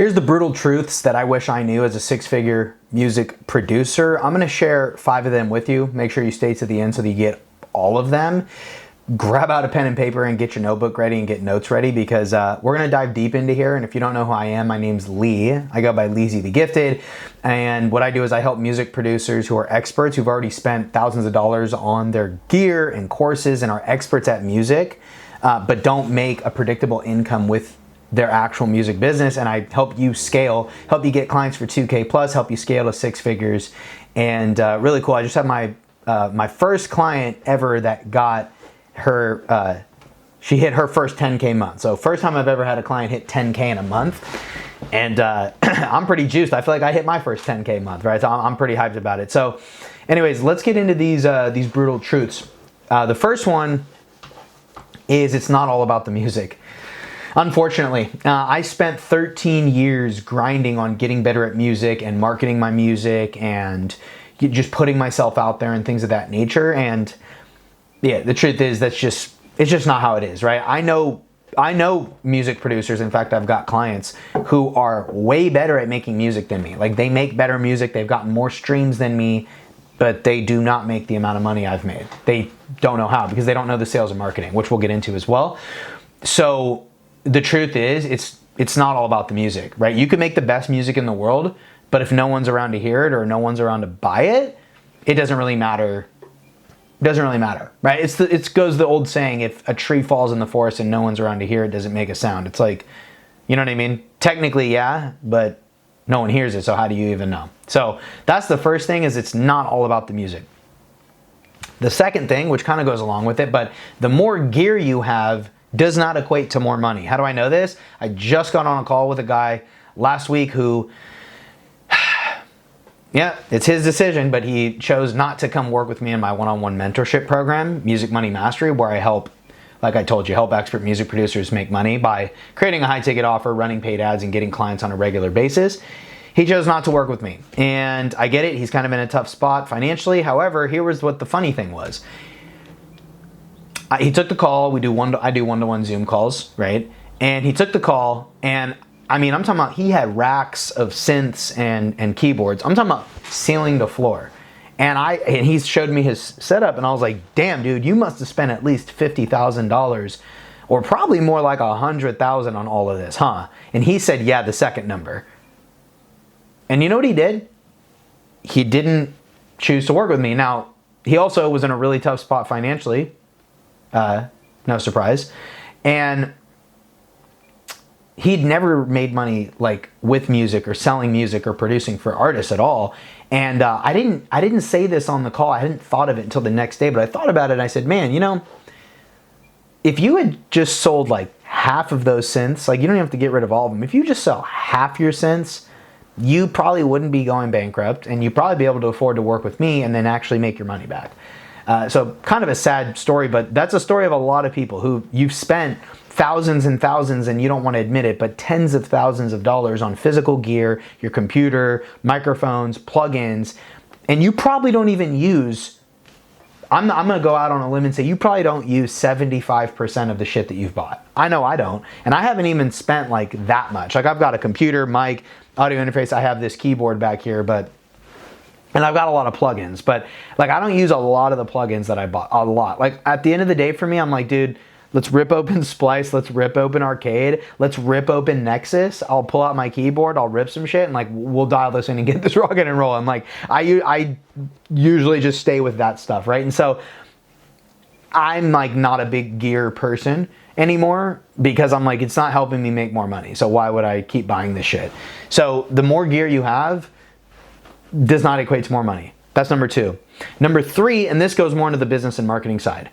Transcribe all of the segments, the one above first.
Here's the brutal truths that I wish I knew as a six-figure music producer. I'm gonna share 5 of them with you. Make sure you stay to the end so that you get all of them. Grab out a pen and paper and get your notebook ready and get notes ready, because we're gonna dive deep into here. And if you don't know who I am, my name's Lee. I go by Leezy the Gifted. And what I do is I help music producers who are experts, who've already spent thousands of dollars on their gear and courses and are experts at music, but don't make a predictable income with their actual music business. And I help you scale, help you get clients for 2K plus, help you scale to 6 figures. And really cool, I just had my first client ever that got her, she hit her first 10K month. So first time I've ever had a client hit 10K in a month. And I'm pretty juiced. I feel like I hit my first 10K month, right? So I'm pretty hyped about it. So anyways, let's get into these brutal truths. The first one is it's not all about the music. Unfortunately, I spent 13 years grinding on getting better at music and marketing my music and just putting myself out there and things of that nature. And yeah, the truth is it's just not how it is, right? I know music producers. In fact, I've got clients who are way better at making music than me. Like, they make better music, they've gotten more streams than me, but they do not make the amount of money I've made. They don't know how, because they don't know the sales and marketing, which we'll get into as well. So the truth is, it's not all about the music, right? You can make the best music in the world, but if no one's around to hear it or no one's around to buy it, it doesn't really matter. It doesn't really matter, right? It goes the old saying, if a tree falls in the forest and no one's around to hear it, doesn't make a sound. It's like, you know what I mean? Technically, yeah, but no one hears it, so how do you even know? So that's the first thing, is it's not all about the music. The second thing, which kind of goes along with it, but the more gear you have does not equate to more money. How do I know this? I just got on a call with a guy last week who, yeah, it's his decision, but he chose not to come work with me in my one-on-one mentorship program, Music Money Mastery, where I help, like I told you, help expert music producers make money by creating a high-ticket offer, running paid ads, and getting clients on a regular basis. He chose not to work with me. And I get it, he's kind of in a tough spot financially. However, here was what the funny thing was. He took the call. I do one-to-one Zoom calls, right? And he took the call, and I mean, I'm talking about, he had racks of synths and keyboards. I'm talking about ceiling to floor. And he showed me his setup, and I was like, damn, dude, you must have spent at least $50,000 or probably more like $100,000 on all of this, huh? And he said, yeah, the second number. And you know what he did? He didn't choose to work with me. Now, he also was in a really tough spot financially. No surprise. And he'd never made money like with music or selling music or producing for artists at all. And I didn't say this on the call. I hadn't thought of it until the next day, but I thought about it and I said, man, you know, if you had just sold like half of those synths, like, you don't have to get rid of all of them. If you just sell half your synths, you probably wouldn't be going bankrupt, and you'd probably be able to afford to work with me and then actually make your money back. So kind of a sad story, but that's a story of a lot of people who you've spent thousands and thousands, and you don't want to admit it, but tens of thousands of dollars on physical gear, your computer, microphones, plugins, and you probably don't even use, I'm going to go out on a limb and say you probably don't use 75% of the shit that you've bought. I know I don't, and I haven't even spent like that much. Like, I've got a computer, mic, audio interface, I have this keyboard back here, and I've got a lot of plugins, but like, I don't use a lot of the plugins that I bought, a lot. Like, at the end of the day for me, I'm like, dude, let's rip open Splice, let's rip open Arcade, let's rip open Nexus. I'll pull out my keyboard, I'll rip some shit, and like, we'll dial this in and get this rocking and rolling. Like, I usually just stay with that stuff, right? And so I'm like not a big gear person anymore, because I'm like, it's not helping me make more money. So why would I keep buying this shit? So the more gear you have does not equate to more money. That's number 2. Number 3, and this goes more into the business and marketing side.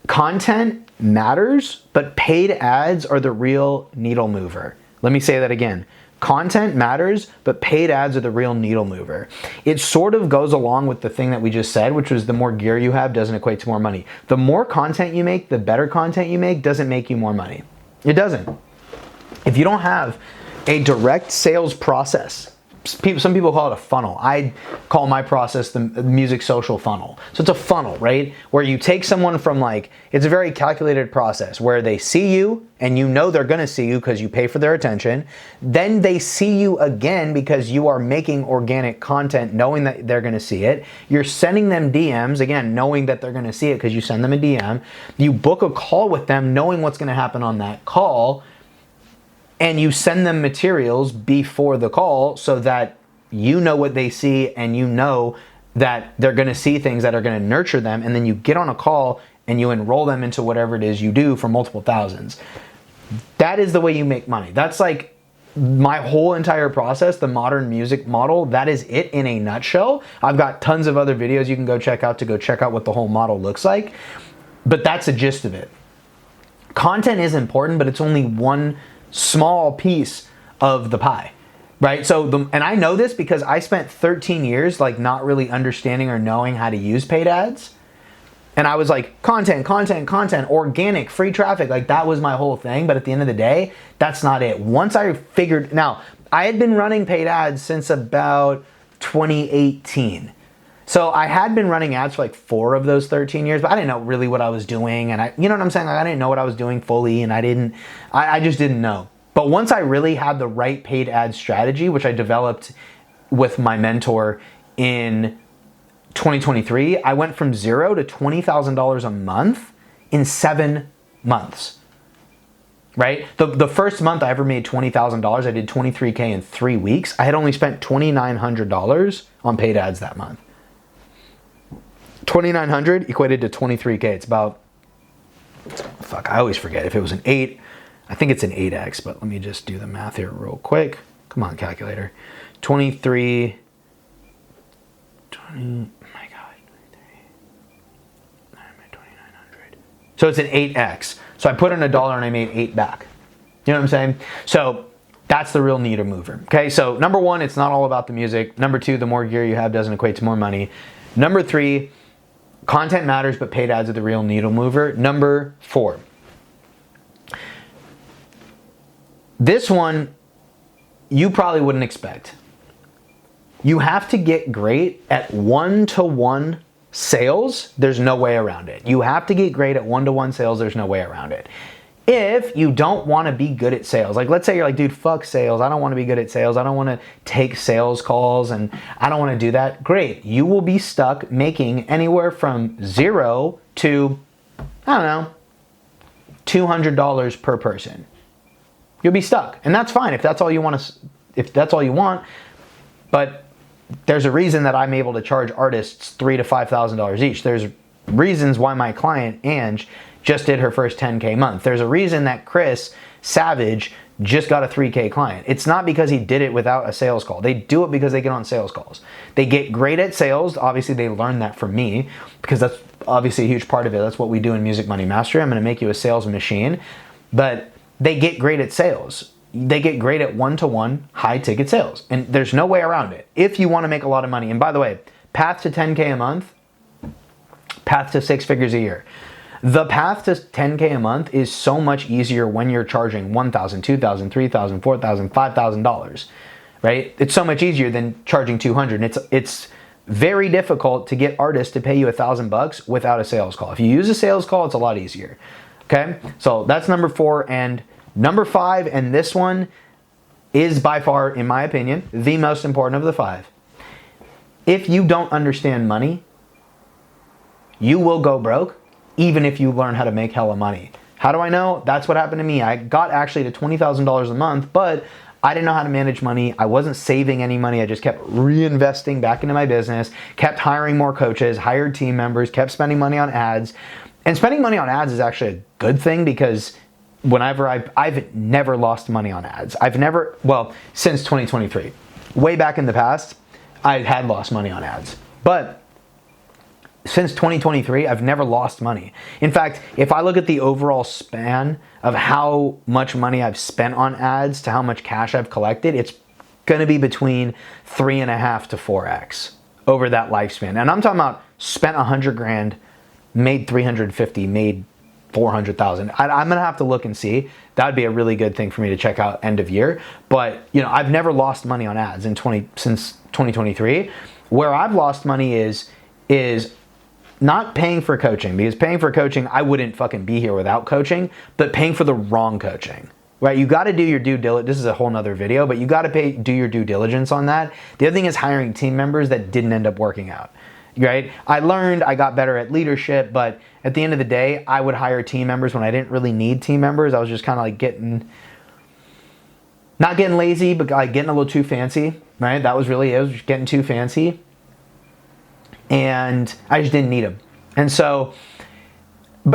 Content matters, but paid ads are the real needle mover. Let me say that again. Content matters, but paid ads are the real needle mover. It sort of goes along with the thing that we just said, which was the more gear you have doesn't equate to more money. The more content you make, the better content you make doesn't make you more money. It doesn't. If you don't have a direct sales process some people call it a funnel. I call my process the music social funnel. So it's a funnel, right? Where you take someone from like, it's a very calculated process where they see you and you know they're gonna see you because you pay for their attention. Then they see you again because you are making organic content knowing that they're gonna see it. You're sending them DMs, again, knowing that they're gonna see it because you send them a DM. You book a call with them knowing what's gonna happen on that call. And you send them materials before the call so that you know what they see and you know that they're going to see things that are going to nurture them. And then you get on a call and you enroll them into whatever it is you do for multiple thousands. That is the way you make money. That's like my whole entire process, the modern music model. That is it in a nutshell. I've got tons of other videos you can go check out what the whole model looks like. But that's the gist of it. Content is important, but it's only one small piece of the pie, right? So, and I know this because I spent 13 years like not really understanding or knowing how to use paid ads. And I was like, content, organic, free traffic, like that was my whole thing. But at the end of the day, that's not it. Once I figured, now I had been running paid ads since about 2018. So I had been running ads for like 4 of those 13 years, but I didn't know really what I was doing. And you know what I'm saying? Like I didn't know what I was doing fully and I just didn't know. But once I really had the right paid ad strategy, which I developed with my mentor in 2023, I went from $0 to $20,000 a month in 7 months, right? The first month I ever made $20,000, I did $23K in 3 weeks. I had only spent $2,900 on paid ads that month. 2,900 equated to 23K. It's about, I always forget if it was an 8. I think it's an 8x, but let me just do the math here real quick. Come on, calculator. 23, 20, oh my God, 2,900. So it's an 8x. So I put in $1 and I made 8 back. You know what I'm saying? So that's the real needle mover. Okay, so number 1, it's not all about the music. Number 2, the more gear you have doesn't equate to more money. Number 3, content matters, but paid ads are the real needle mover. Number 4. This one, you probably wouldn't expect. You have to get great at one-to-one sales. There's no way around it. You have to get great at one-to-one sales. There's no way around it. If you don't want to be good at sales, like let's say you're like, dude, fuck sales. I don't want to be good at sales. I don't want to take sales calls and I don't want to do that. Great. You will be stuck making anywhere from 0 to, I don't know, $200 per person. You'll be stuck. And that's fine if that's all you want But there's a reason that I'm able to charge artists $3,000 to $5,000 each. There's reasons why my client, Ange, just did her first 10K month. There's a reason that Chris Savage just got a 3K client. It's not because he did it without a sales call. They do it because they get on sales calls. They get great at sales. Obviously, they learned that from me because that's obviously a huge part of it. That's what we do in Music Money Mastery. I'm going to make you a sales machine. But they get great at sales. They get great at one-to-one high ticket sales. And there's no way around it. If you want to make a lot of money. And by the way, path to 10K a month, path to 6 figures a year. The path to 10K a month is so much easier when you're charging $1,000, $2,000, $3,000, $4,000, $5,000, right? It's so much easier than charging $200. And it's very difficult to get artists to pay you $1,000 without a sales call. If you use a sales call, it's a lot easier. Okay, so that's number 4. And number 5, and this one is by far, in my opinion, the most important of the 5. If you don't understand money, you will go broke even if you learn how to make hella money. How do I know? That's what happened to me. I got actually to $20,000 a month, but I didn't know how to manage money. I wasn't saving any money. I just kept reinvesting back into my business, kept hiring more coaches, hired team members, kept spending money on ads. And spending money on ads is actually a good thing because whenever I've never lost money on ads. Since 2023. Way back in the past, I had lost money on ads. But since 2023, I've never lost money. In fact, if I look at the overall span of how much money I've spent on ads to how much cash I've collected, it's gonna be between 3.5 to 4x over that lifespan. And I'm talking about spent 100 grand, made 350, made 400,000. I'm gonna have to look and see. That would be a really good thing for me to check out end of year. But you know, I've never lost money on ads since 2023. Where I've lost money is not paying for coaching, because paying for coaching, I wouldn't fucking be here without coaching, but paying for the wrong coaching. Right, you got to do your due diligence. This is a whole nother video, but you got to do your due diligence on that. The other thing is hiring team members that didn't end up working out. Right, I got better at leadership, but at the end of the day, I would hire team members when I didn't really need team members. I was just kind of like not getting lazy, but like getting a little too fancy. Right, that was really it. I was just getting too fancy, and I just didn't need them. And so.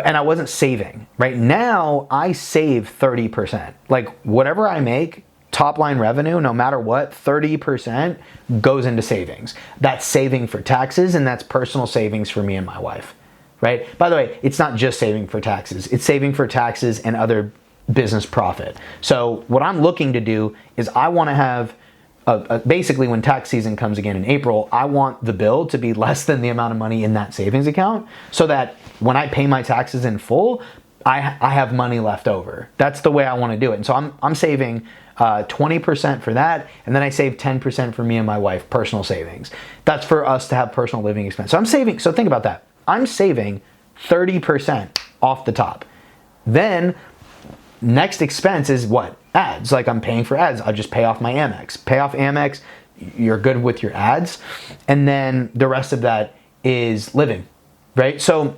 And I wasn't saving. Right now, I save 30%. Like whatever I make, top line revenue, no matter what, 30% goes into savings. That's saving for taxes, and that's personal savings for me and my wife. Right? By the way, it's not just saving for taxes. It's saving for taxes and other business profit. So what I'm looking to do is I want to have basically when tax season comes again in April, I want the bill to be less than the amount of money in that savings account, so that when I pay my taxes in full, I have money left over. That's the way I want to do it. And so I'm saving 20% for that, and then I save 10% for me and my wife, personal savings. That's for us to have personal living expense. So I'm saving, so think about that. I'm saving 30% off the top. Then next expense is what? Ads. Like I'm paying for ads. I'll just pay off my Amex. Pay off Amex, you're good with your ads. And then the rest of that is living, right? So,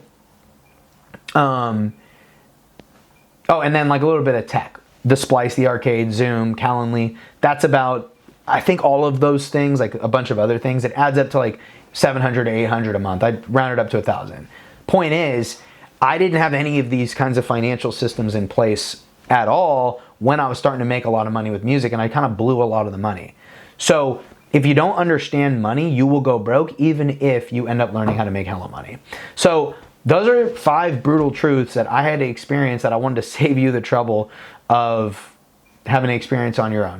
and then like a little bit of tech. The Splice, the Arcade, Zoom, Calendly. That's about, I think all of those things, like a bunch of other things, it adds up to like 700 to 800 a month. I rounded up to 1,000. Point is, I didn't have any of these kinds of financial systems in place at all when I was starting to make a lot of money with music, and I kind of blew a lot of the money. So if you don't understand money, you will go broke even if you end up learning how to make hella money. So those are 5 brutal truths that I had to experience that I wanted to save you the trouble of having to experience on your own.